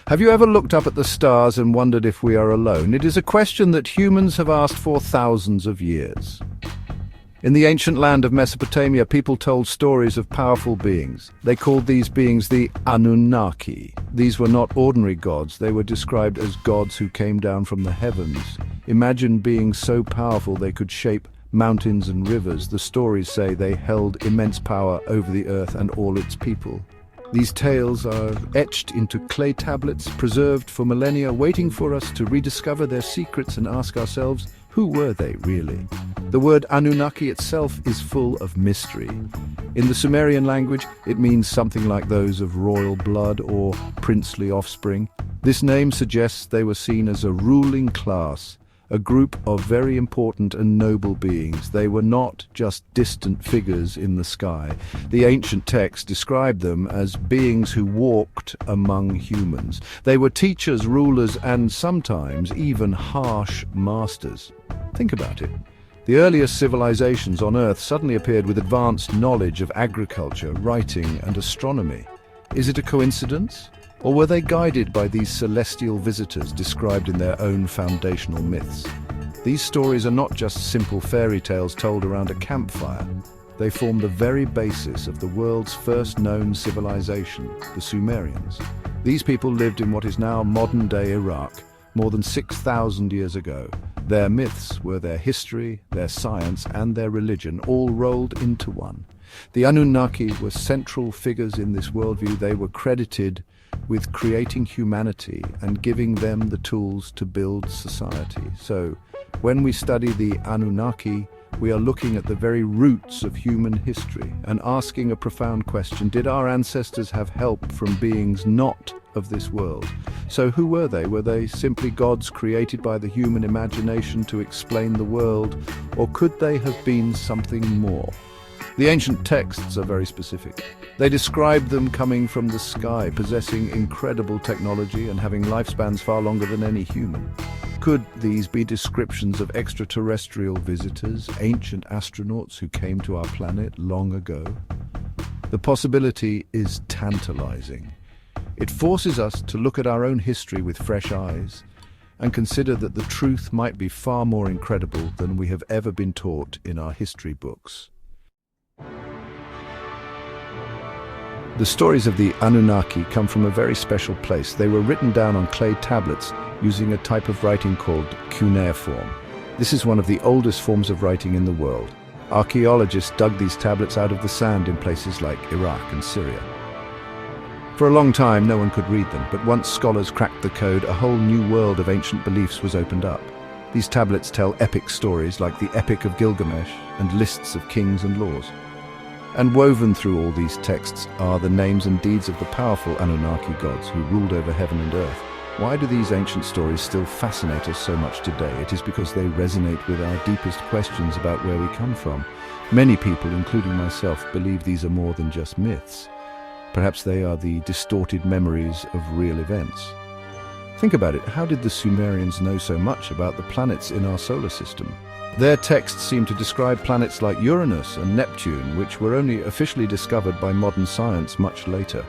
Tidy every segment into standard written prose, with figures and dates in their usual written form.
Have you ever looked up at the stars and wondered if we are alone? It is a question that humans have asked for thousands of years. In the ancient land of Mesopotamia, people told stories of powerful beings. They called these beings the Anunnaki. These were not ordinary gods. They were described as gods who came down from the heavens. Imagine being so powerful they could shape mountains and rivers. The stories say they held immense power over the earth and all its people. These tales are etched into clay tablets, preserved for millennia, waiting for us to rediscover their secrets and ask ourselves, who were they really? The word Anunnaki itself is full of mystery. In the Sumerian language, it means something like those of royal blood or princely offspring. This name suggests they were seen as a ruling class, a group of very important and noble beings. They were not just distant figures in the sky. The ancient texts described them as beings who walked among humans. They were teachers, rulers, and sometimes even harsh masters. Think about it. The earliest civilizations on Earth suddenly appeared with advanced knowledge of agriculture, writing, and astronomy. Is it a coincidence? Or were they guided by these celestial visitors described in their own foundational myths? These stories are not just simple fairy tales told around a campfire. They form the very basis of the world's first known civilization, the Sumerians. These people lived in what is now modern-day Iraq, more than 6,000 years ago. Their myths were their history, their science, and their religion, all rolled into one. The Anunnaki were central figures in this worldview. They were credited with creating humanity and giving them the tools to build society. So, when we study the Anunnaki, we are looking at the very roots of human history and asking a profound question: did our ancestors have help from beings not of this world? So who were they? Were they simply gods created by the human imagination to explain the world, or could they have been something more? The ancient texts are very specific. They describe them coming from the sky, possessing incredible technology and having lifespans far longer than any human. Could these be descriptions of extraterrestrial visitors, ancient astronauts who came to our planet long ago? The possibility is tantalizing. It forces us to look at our own history with fresh eyes and consider that the truth might be far more incredible than we have ever been taught in our history books. The stories of the Anunnaki come from a very special place. They were written down on clay tablets using a type of writing called cuneiform. This is one of the oldest forms of writing in the world. Archaeologists dug these tablets out of the sand in places like Iraq and Syria. For a long time, no one could read them, but once scholars cracked the code, a whole new world of ancient beliefs was opened up. These tablets tell epic stories like the Epic of Gilgamesh and lists of kings and laws. And woven through all these texts are the names and deeds of the powerful Anunnaki gods who ruled over heaven and earth. Why do these ancient stories still fascinate us so much today? It is because they resonate with our deepest questions about where we come from. Many people, including myself, believe these are more than just myths. Perhaps they are the distorted memories of real events. Think about it. How did the Sumerians know so much about the planets in our solar system? Their texts seem to describe planets like Uranus and Neptune, which were only officially discovered by modern science much later.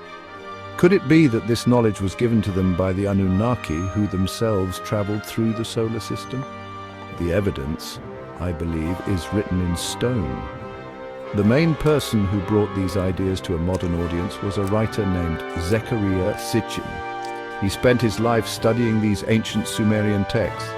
Could it be that this knowledge was given to them by the Anunnaki, who themselves traveled through the solar system? The evidence, I believe, is written in stone. The main person who brought these ideas to a modern audience was a writer named Zecharia Sitchin. He spent his life studying these ancient Sumerian texts.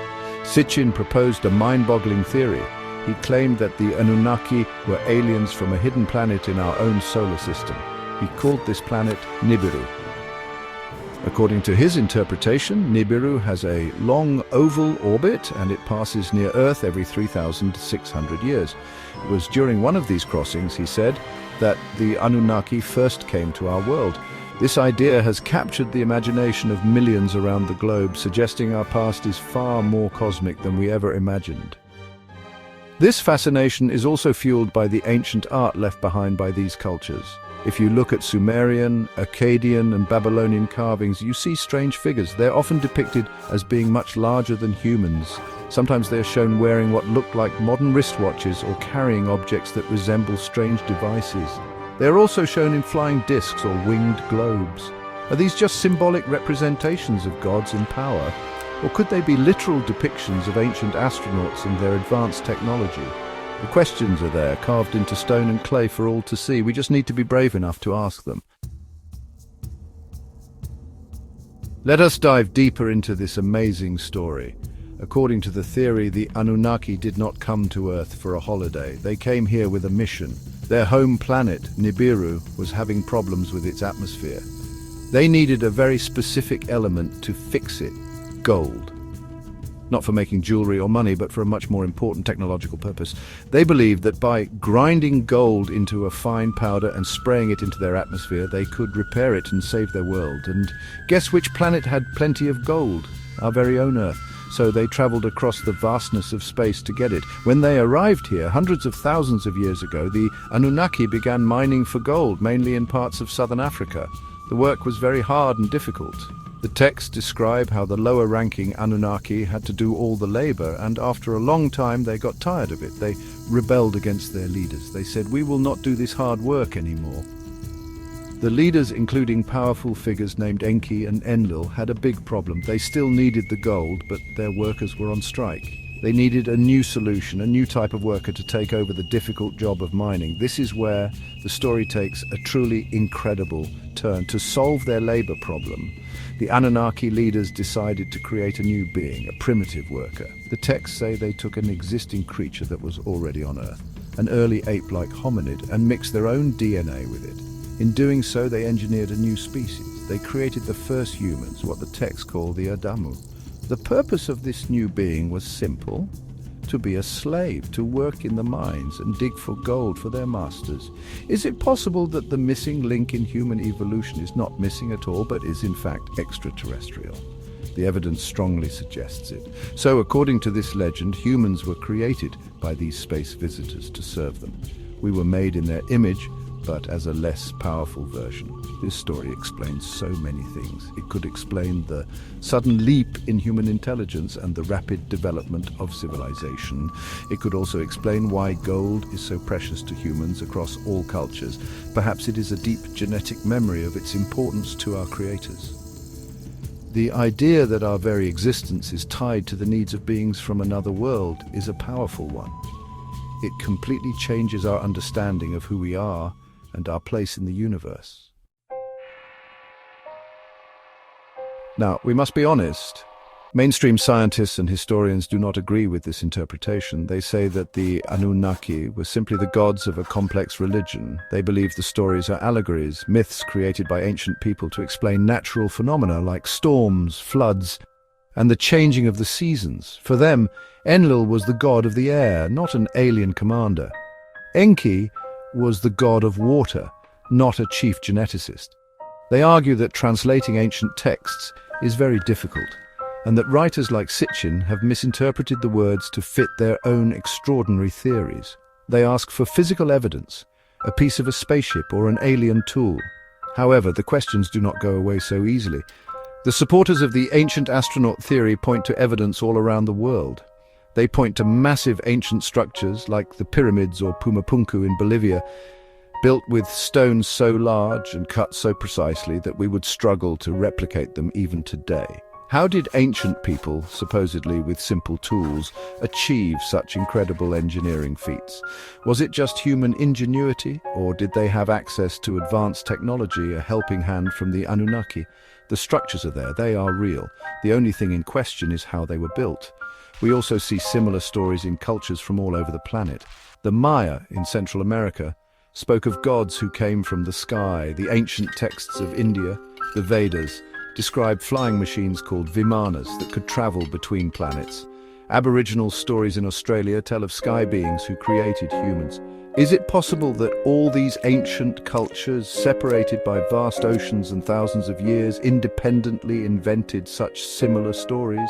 Sitchin proposed a mind-boggling theory. He claimed that the Anunnaki were aliens from a hidden planet in our own solar system. He called this planet Nibiru. According to his interpretation, Nibiru has a long oval orbit and it passes near Earth every 3,600 years. It was during one of these crossings, he said, that the Anunnaki first came to our world. This idea has captured the imagination of millions around the globe, suggesting our past is far more cosmic than we ever imagined. This fascination is also fueled by the ancient art left behind by these cultures. If you look at Sumerian, Akkadian, and Babylonian carvings, you see strange figures. They're often depicted as being much larger than humans. Sometimes they're shown wearing what look like modern wristwatches or carrying objects that resemble strange devices. They are also shown in flying discs or winged globes. Are these just symbolic representations of gods in power? Or could they be literal depictions of ancient astronauts and their advanced technology? The questions are there, carved into stone and clay for all to see. We just need to be brave enough to ask them. Let us dive deeper into this amazing story. According to the theory, the Anunnaki did not come to Earth for a holiday. They came here with a mission. Their home planet, Nibiru, was having problems with its atmosphere. They needed a very specific element to fix it: gold. Not for making jewelry or money, but for a much more important technological purpose. They believed that by grinding gold into a fine powder and spraying it into their atmosphere, they could repair it and save their world. And guess which planet had plenty of gold? Our very own Earth. So they traveled across the vastness of space to get it. When they arrived here, hundreds of thousands of years ago, the Anunnaki began mining for gold, mainly in parts of southern Africa. The work was very hard and difficult. The texts describe how the lower-ranking Anunnaki had to do all the labor, and after a long time they got tired of it. They rebelled against their leaders. They said, "We will not do this hard work anymore." The leaders, including powerful figures named Enki and Enlil, had a big problem. They still needed the gold, but their workers were on strike. They needed a new solution, a new type of worker to take over the difficult job of mining. This is where the story takes a truly incredible turn. To solve their labor problem, the Anunnaki leaders decided to create a new being, a primitive worker. The texts say they took an existing creature that was already on Earth, an early ape-like hominid, and mixed their own DNA with it. In doing so, they engineered a new species. They created the first humans, what the texts call the Adamu. The purpose of this new being was simple: to be a slave, to work in the mines and dig for gold for their masters. Is it possible that the missing link in human evolution is not missing at all, but is in fact extraterrestrial? The evidence strongly suggests it. So, according to this legend, humans were created by these space visitors to serve them. We were made in their image, but as a less powerful version. This story explains so many things. It could explain the sudden leap in human intelligence and the rapid development of civilization. It could also explain why gold is so precious to humans across all cultures. Perhaps it is a deep genetic memory of its importance to our creators. The idea that our very existence is tied to the needs of beings from another world is a powerful one. It completely changes our understanding of who we are and our place in the universe. Now, we must be honest. Mainstream scientists and historians do not agree with this interpretation. They say that the Anunnaki were simply the gods of a complex religion. They believe the stories are allegories, myths created by ancient people to explain natural phenomena like storms, floods, and the changing of the seasons. For them, Enlil was the god of the air, not an alien commander. Enki was the god of water, not a chief geneticist. They argue that translating ancient texts is very difficult, and that writers like Sitchin have misinterpreted the words to fit their own extraordinary theories. They ask for physical evidence, a piece of a spaceship or an alien tool. However, the questions do not go away so easily. The supporters of the ancient astronaut theory point to evidence all around the world. They point to massive ancient structures like the pyramids or Pumapunku in Bolivia, built with stones so large and cut so precisely that we would struggle to replicate them even today. How did ancient people, supposedly with simple tools, achieve such incredible engineering feats? Was it just human ingenuity, or did they have access to advanced technology, a helping hand from the Anunnaki? The structures are there, they are real. The only thing in question is how they were built. We also see similar stories in cultures from all over the planet. The Maya in Central America spoke of gods who came from the sky. The ancient texts of India, the Vedas, describe flying machines called vimanas that could travel between planets. Aboriginal stories in Australia tell of sky beings who created humans. Is it possible that all these ancient cultures, separated by vast oceans and thousands of years, independently invented such similar stories?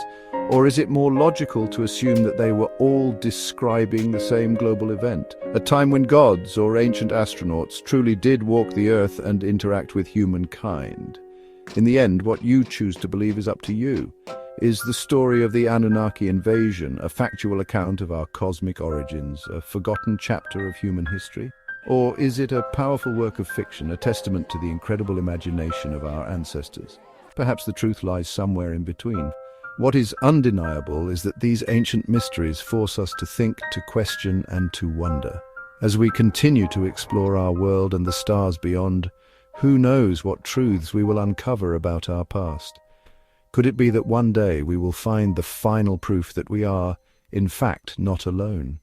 Or is it more logical to assume that they were all describing the same global event, a time when gods or ancient astronauts truly did walk the earth and interact with humankind? In the end, what you choose to believe is up to you. Is the story of the Anunnaki invasion a factual account of our cosmic origins, a forgotten chapter of human history? Or is it a powerful work of fiction, a testament to the incredible imagination of our ancestors? Perhaps the truth lies somewhere in between. What is undeniable is that these ancient mysteries force us to think, to question, and to wonder. As we continue to explore our world and the stars beyond, who knows what truths we will uncover about our past? Could it be that one day we will find the final proof that we are, in fact, not alone?